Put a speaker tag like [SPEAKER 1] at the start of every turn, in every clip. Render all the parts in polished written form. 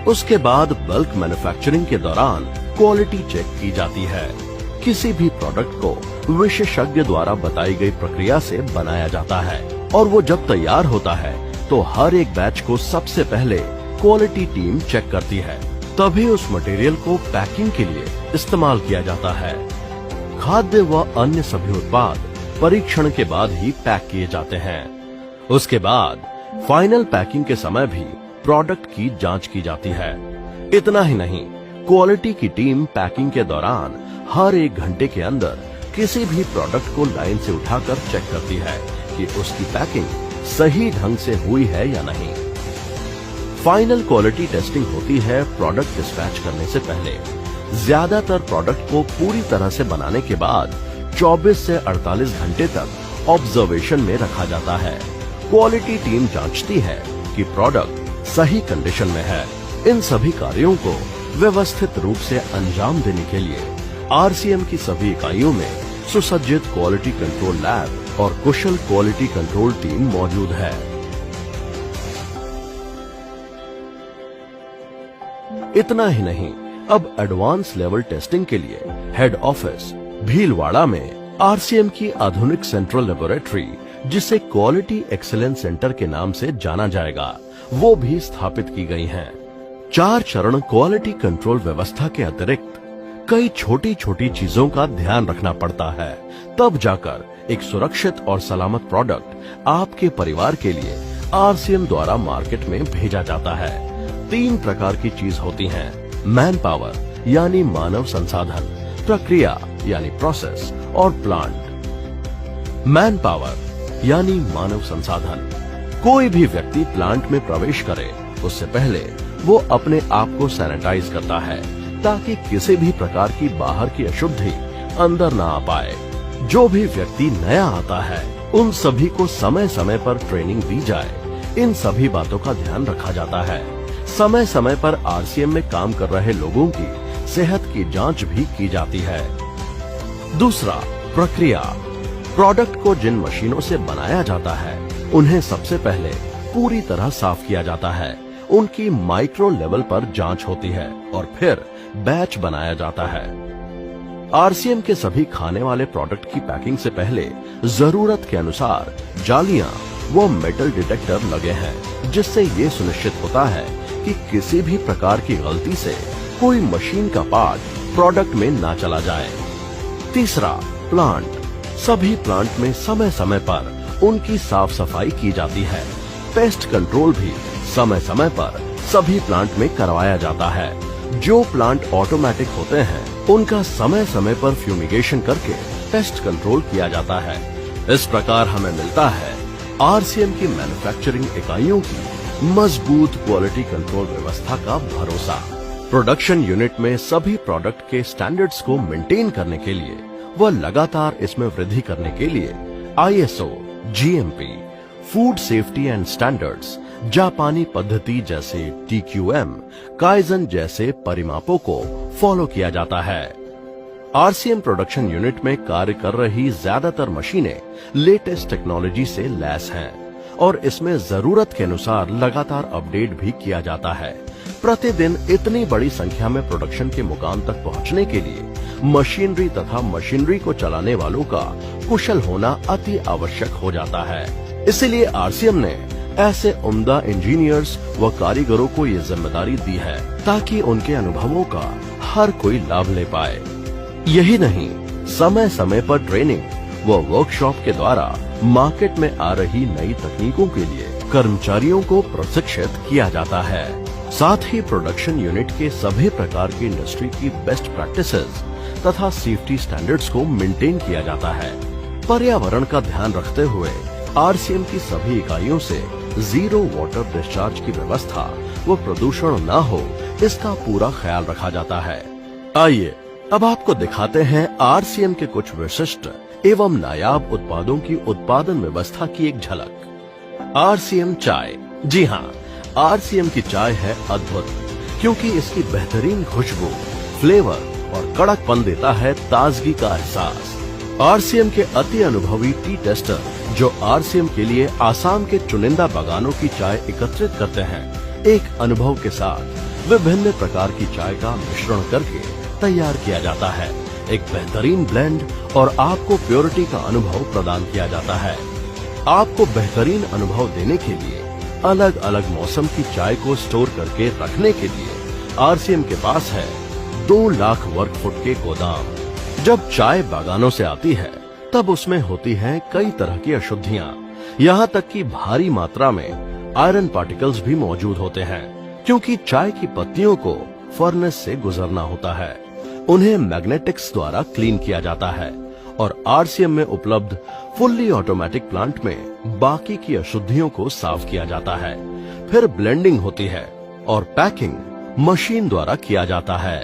[SPEAKER 1] उसके बाद bulk manufacturing के दौरान क्वालिटी चेक की जाती है। किसी भी प्रोडक्ट को विशेषज्ञ द्वारा बताई गई प्रक्रिया से बनाया जाता है और वो जब तैयार होता है तो हर एक बैच को सबसे पहले क्वालिटी टीम चेक करती है, तभी उस मटेरियल को पैकिंग के लिए इस्तेमाल किया जाता है। खाद्य व अन्य सभी उत्पाद परीक्षण के बाद ही पैक किए जाते हैं। उसके बाद फाइनल पैकिंग के समय भी प्रोडक्ट की जांच की जाती है। इतना ही नहीं, क्वालिटी की टीम पैकिंग के दौरान हर एक घंटे के अंदर किसी भी प्रोडक्ट को लाइन से उठाकर चेक करती है कि उसकी पैकिंग सही ढंग से हुई है या नहीं। फाइनल क्वालिटी टेस्टिंग होती है प्रोडक्ट डिस्पैच करने से पहले। ज्यादातर प्रोडक्ट को पूरी तरह से बनाने के बाद 24 से 48 घंटे तक ऑब्जर्वेशन में रखा जाता है। क्वालिटी टीम जांचती है कि प्रोडक्ट सही कंडीशन में है। इन सभी कार्यों को व्यवस्थित रूप से अंजाम देने के लिए आरसीएम की सभी इकाइयों में सुसज्जित क्वालिटी कंट्रोल लैब और कुशल क्वालिटी कंट्रोल टीम मौजूद है। इतना ही नहीं, अब एडवांस लेवल टेस्टिंग के लिए हेड ऑफिस भीलवाड़ा में आरसीएम की आधुनिक सेंट्रल लेबोरेटरी, जिसे क्वालिटी एक्सीलेंस सेंटर के नाम से जाना जाएगा, वो भी स्थापित की गई हैं। 4 चरण क्वालिटी कंट्रोल व्यवस्था के अतिरिक्त कई छोटी छोटी चीजों का ध्यान रखना पड़ता है, तब जाकर एक सुरक्षित और सलामत प्रोडक्ट आपके परिवार के लिए आरसीएम द्वारा मार्केट में भेजा जाता है। 3 प्रकार की चीज होती हैं: मैन पावर यानी मानव संसाधन, प्रक्रिया यानी प्रोसेस और प्लांट। मैन पावर यानी मानव संसाधन। कोई भी व्यक्ति प्लांट में प्रवेश करे उससे पहले वो अपने आप को सैनिटाइज करता है ताकि किसी भी प्रकार की बाहर की अशुद्धि अंदर ना आ पाए। जो भी व्यक्ति नया आता है उन सभी को समय समय पर ट्रेनिंग दी जाए। इन सभी बातों का ध्यान रखा जाता है। समय समय पर आरसीएम में काम कर रहे लोगों की सेहत की जांच भी की जाती है। दूसरा, प्रक्रिया। प्रोडक्ट को जिन मशीनों से बनाया जाता है उन्हें सबसे पहले पूरी तरह साफ किया जाता है। उनकी माइक्रो लेवल पर जांच होती है और फिर बैच बनाया जाता है। आरसीएम के सभी खाने वाले प्रोडक्ट की पैकिंग से पहले जरूरत के अनुसार जालियां व मेटल डिटेक्टर लगे हैं, जिससे ये सुनिश्चित होता है कि किसी भी प्रकार की गलती से कोई मशीन का पार्ट प्रोडक्ट में ना चला जाए। तीसरा, प्लांट। सभी प्लांट में समय समय पर उनकी साफ सफाई की जाती है। पेस्ट कंट्रोल भी समय समय पर सभी प्लांट में करवाया जाता है। जो प्लांट ऑटोमेटिक होते हैं उनका समय समय पर फ्यूमिगेशन करके पेस्ट कंट्रोल किया जाता है। इस प्रकार हमें मिलता है आरसीएम की मैन्युफैक्चरिंग इकाइयों की मजबूत क्वालिटी कंट्रोल व्यवस्था का भरोसा। प्रोडक्शन यूनिट में सभी प्रोडक्ट के स्टैंडर्ड्स को मेंटेन करने के लिए व लगातार इसमें वृद्धि करने के लिए ISO, GMP, food safety and standards, जापानी पद्धति जैसे टीक्यूएम, काइजन जैसे परिमापों को फॉलो किया जाता है। आरसीएम प्रोडक्शन यूनिट में कार्य कर रही ज्यादातर मशीनें लेटेस्ट टेक्नोलॉजी से लैस हैं और इसमें जरूरत के अनुसार लगातार अपडेट भी किया जाता है। प्रतिदिन इतनी बड़ी संख्या में प्रोडक्शन के मुकाम तक पहुंचने के लिए मशीनरी तथा मशीनरी को चलाने वालों का कुशल होना अति आवश्यक हो जाता है। इसलिए आरसीएम ने ऐसे उम्दा इंजीनियर्स व कारीगरों को ये जिम्मेदारी दी है ताकि उनके अनुभवों का हर कोई लाभ ले पाए। यही नहीं, समय समय पर ट्रेनिंग व वर्कशॉप के द्वारा मार्केट में आ रही नई तकनीकों के लिए कर्मचारियों को प्रशिक्षित किया जाता है। साथ ही प्रोडक्शन यूनिट के सभी प्रकार की इंडस्ट्री की बेस्ट प्रैक्टिसेस तथा सेफ्टी स्टैंडर्ड्स को मेंटेन किया जाता है। पर्यावरण का ध्यान रखते हुए आरसीएम की सभी इकाइयों से जीरो वाटर डिस्चार्ज की व्यवस्था व प्रदूषण न हो, इसका पूरा ख्याल रखा जाता है। आइए अब आपको दिखाते हैं आरसीएम के कुछ विशिष्ट एवं नायाब उत्पादों की उत्पादन व्यवस्था की एक झलक। आरसीएम चाय। जी हाँ, आरसीएम की चाय है अद्भुत, क्योंकि इसकी बेहतरीन खुशबू, फ्लेवर और कड़कपन देता है ताजगी का एहसास। आरसीएम के अति अनुभवी टी टेस्टर, जो आरसीएम के लिए आसाम के चुनिंदा बागानों की चाय एकत्रित करते हैं, एक अनुभव के साथ विभिन्न प्रकार की चाय का मिश्रण करके तैयार किया जाता है। एक बेहतरीन ब्लेंड और आपको प्योरिटी का अनुभव प्रदान किया जाता है। आपको बेहतरीन अनुभव देने के लिए अलग अलग मौसम की चाय को स्टोर करके रखने के लिए आरसीएम के पास है 2 लाख वर्ग फुट के गोदाम। जब चाय बागानों से आती है तब उसमें होती हैं कई तरह की अशुद्धियां, यहाँ तक कि भारी मात्रा में आयरन पार्टिकल्स भी मौजूद होते हैं, क्योंकि चाय की पत्तियों को फर्नेस से गुजरना होता है। उन्हें मैग्नेटिक्स द्वारा क्लीन किया जाता है और आरसीएम में उपलब्ध फुल्ली ऑटोमेटिक प्लांट में बाकी की अशुद्धियों को साफ किया जाता है। फिर ब्लेंडिंग होती है और पैकिंग मशीन द्वारा किया जाता है।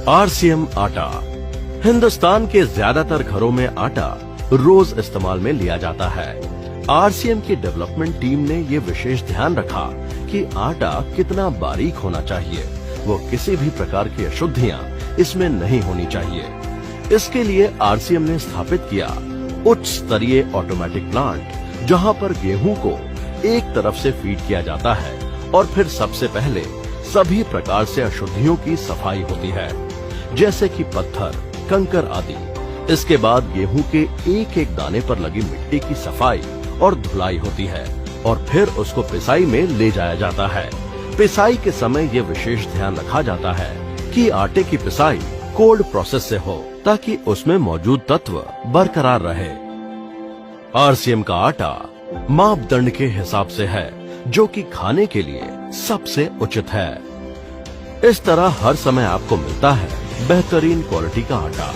[SPEAKER 1] आरसीएम आटा। हिंदुस्तान के ज्यादातर घरों में आटा रोज इस्तेमाल में लिया जाता है। आरसीएम की डेवलपमेंट टीम ने ये विशेष ध्यान रखा कि आटा कितना बारीक होना चाहिए, वो किसी भी प्रकार की अशुद्धियां इसमें नहीं होनी चाहिए। इसके लिए आरसीएम ने स्थापित किया उच्च स्तरीय ऑटोमेटिक प्लांट, जहां पर गेहूं को एक तरफ से फीड किया जाता है और फिर सबसे पहले सभी प्रकार से अशुद्धियों की सफाई होती है, जैसे कि पत्थर, कंकर आदि। इसके बाद गेहूं के एक एक दाने पर लगी मिट्टी की सफाई और धुलाई होती है और फिर उसको पिसाई में ले जाया जाता है। पिसाई के समय ये विशेष ध्यान रखा जाता है कि आटे की पिसाई कोल्ड प्रोसेस से हो, ताकि उसमें मौजूद तत्व बरकरार रहे। आरसीएम का आटा मापदंड के हिसाब से है, जो कि खाने के लिए सबसे उचित है। इस तरह हर समय आपको मिलता है बेहतरीन क्वालिटी का आटा।